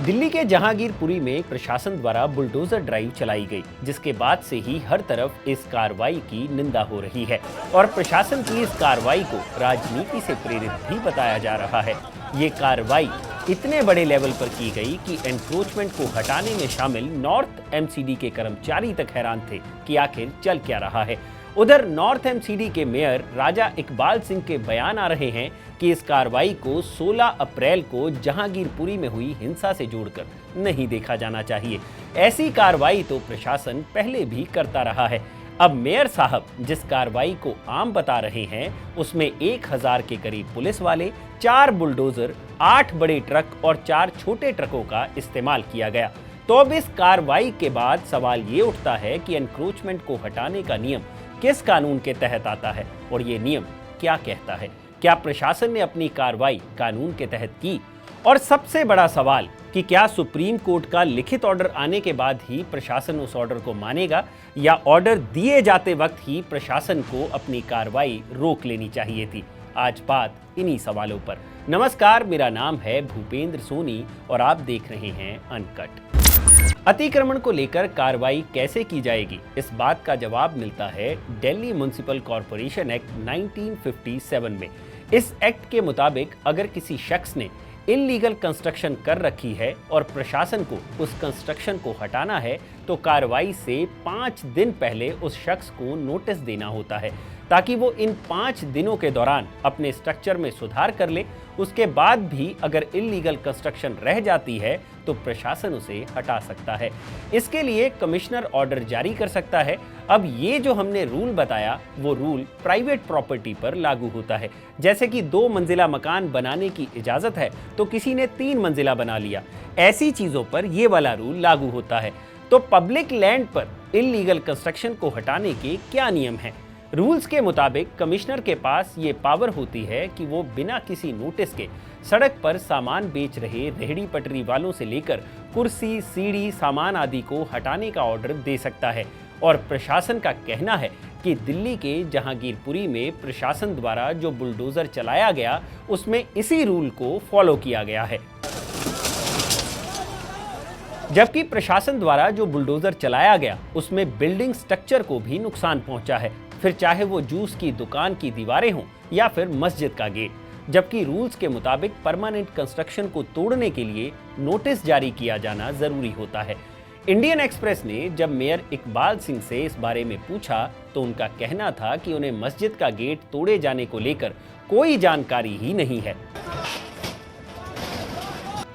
दिल्ली के जहांगीरपुरी में प्रशासन द्वारा बुलडोजर ड्राइव चलाई गई, जिसके बाद से ही हर तरफ इस कार्रवाई की निंदा हो रही है और प्रशासन की इस कार्रवाई को राजनीति से प्रेरित भी बताया जा रहा है। ये कार्रवाई इतने बड़े लेवल पर की गई कि एनक्रोचमेंट को हटाने में शामिल नॉर्थ एमसीडी के कर्मचारी तक हैरान थे कि आखिर चल क्या रहा है। उधर नॉर्थ एमसीडी के मेयर राजा इकबाल सिंह के बयान आ रहे हैं कि इस कार्रवाई को 16 अप्रैल को जहांगीरपुरी में हुई हिंसा से जोड़कर नहीं देखा जाना चाहिए। ऐसी कार्रवाई तो प्रशासन पहले भी करता रहा है। अब मेयर साहब जिस कार्रवाई को आम बता रहे हैं, उसमें 1000 के करीब पुलिस वाले, 4 बुलडोजर, 8 बड़े ट्रक और 4 छोटे ट्रकों का इस्तेमाल किया गया। तो अब इस कार्रवाई के बाद सवाल ये उठता है कि एनक्रोचमेंट को हटाने का नियम किस कानून के तहत आता है और ये नियम क्या कहता है? क्या प्रशासन ने अपनी कार्रवाई कानून के तहत की? और सबसे बड़ा सवाल कि क्या सुप्रीम कोर्ट का लिखित ऑर्डर आने के बाद ही प्रशासन उस ऑर्डर को मानेगा या ऑर्डर दिए जाते वक्त ही प्रशासन को अपनी कार्रवाई रोक लेनी चाहिए थी? आज बात इन्हीं सवालों पर। नमस्कार, मेरा नाम है भूपेंद्र सोनी और आप देख रहे हैं अनकट। अतिक्रमण को लेकर कार्रवाई कैसे की जाएगी, इस बात का जवाब मिलता है दिल्ली म्युनिसिपल कॉर्पोरेशन एक्ट 1957 में। इस एक्ट के मुताबिक अगर किसी शख्स ने इल्लीगल कंस्ट्रक्शन कर रखी है और प्रशासन को उस कंस्ट्रक्शन को हटाना है तो कार्रवाई से 5 दिन पहले उस शख्स को नोटिस देना होता है, ताकि वो इन 5 दिनों के दौरान अपने स्ट्रक्चर में सुधार कर ले। उसके बाद भी अगर इल्लीगल कंस्ट्रक्शन रह जाती है तो प्रशासन उसे हटा सकता है। इसके लिए कमिश्नर ऑर्डर जारी कर सकता है। अब ये जो हमने रूल बताया वो रूल प्राइवेट प्रॉपर्टी पर लागू होता है। जैसे कि 2 मंजिला मकान बनाने की इजाजत है तो किसी ने 3 मंजिला बना लिया, ऐसी चीजों पर ये वाला रूल लागू होता है। तो पब्लिक लैंड पर इल्लीगल कंस्ट्रक्शन को हटाने के क्या नियम हैं? रूल्स के मुताबिक कमिश्नर के पास ये पावर होती है कि वो बिना किसी नोटिस के सड़क पर सामान बेच रहे रेहड़ी पटरी वालों से लेकर कुर्सी, सीढ़ी, सामान आदि को हटाने का ऑर्डर दे सकता है। और प्रशासन का कहना है कि दिल्ली के जहांगीरपुरी में प्रशासन द्वारा जो बुलडोजर चलाया गया उसमें इसी रूल को फॉलो किया गया है। जबकि प्रशासन द्वारा जो बुलडोजर चलाया गया उसमें बिल्डिंग स्ट्रक्चर को भी नुकसान पहुंचा है, फिर चाहे वो जूस की दुकान की दीवारें हों या फिर मस्जिद का गेट। जबकि रूल्स के मुताबिक परमानेंट कंस्ट्रक्शन को तोड़ने के लिए नोटिस जारी किया जाना जरूरी होता है। इंडियन एक्सप्रेस ने जब मेयर इकबाल सिंह से इस बारे में पूछा तो उनका कहना था कि उन्हें मस्जिद का गेट तोड़े जाने को लेकर कोई जानकारी ही नहीं है।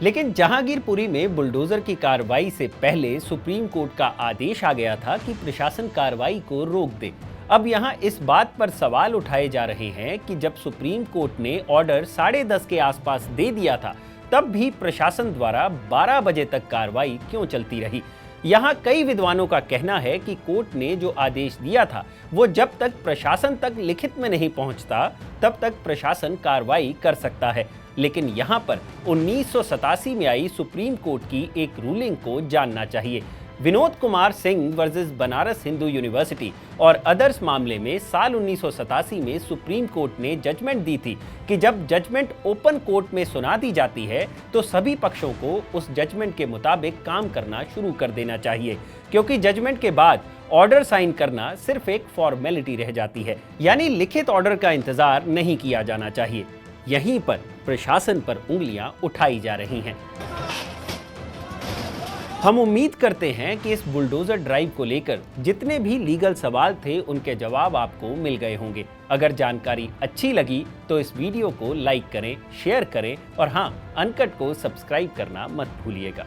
लेकिन जहांगीरपुरी में बुलडोजर की कार्रवाई से पहले सुप्रीम कोर्ट का आदेश आ गया था कि प्रशासन कार्रवाई को रोक दे। अब यहाँ इस बात पर सवाल उठाए जा रहे हैं कि जब सुप्रीम कोर्ट ने ऑर्डर 10:30 के आसपास दे दिया था तब भी प्रशासन द्वारा 12 बजे तक कार्रवाई क्यों चलती रही? यहाँ कई विद्वानों का कहना है कि कोर्ट ने जो आदेश दिया था वो जब तक प्रशासन तक लिखित में नहीं पहुंचता तब तक प्रशासन कार्रवाई कर सकता है। लेकिन यहाँ पर 1987 में आई सुप्रीम कोर्ट की एक रूलिंग को जानना चाहिए। विनोद कुमार सिंह वर्सेस बनारस हिंदू यूनिवर्सिटी और अदर्स मामले में साल 1987 में सुप्रीम कोर्ट ने जजमेंट दी थी कि जब जजमेंट ओपन कोर्ट में सुना दी जाती है तो सभी पक्षों को उस जजमेंट के मुताबिक काम करना शुरू कर देना चाहिए, क्योंकि जजमेंट के बाद ऑर्डर साइन करना सिर्फ एक फॉर्मेलिटी रह जाती है, यानी लिखित ऑर्डर का इंतजार नहीं किया जाना चाहिए। यहीं पर प्रशासन पर उंगलियां उठाई जा रही हैं। हम उम्मीद करते हैं कि इस बुलडोजर ड्राइव को लेकर जितने भी लीगल सवाल थे उनके जवाब आपको मिल गए होंगे। अगर जानकारी अच्छी लगी तो इस वीडियो को लाइक करें, शेयर करें और हाँ, अनकट को सब्सक्राइब करना मत भूलिएगा।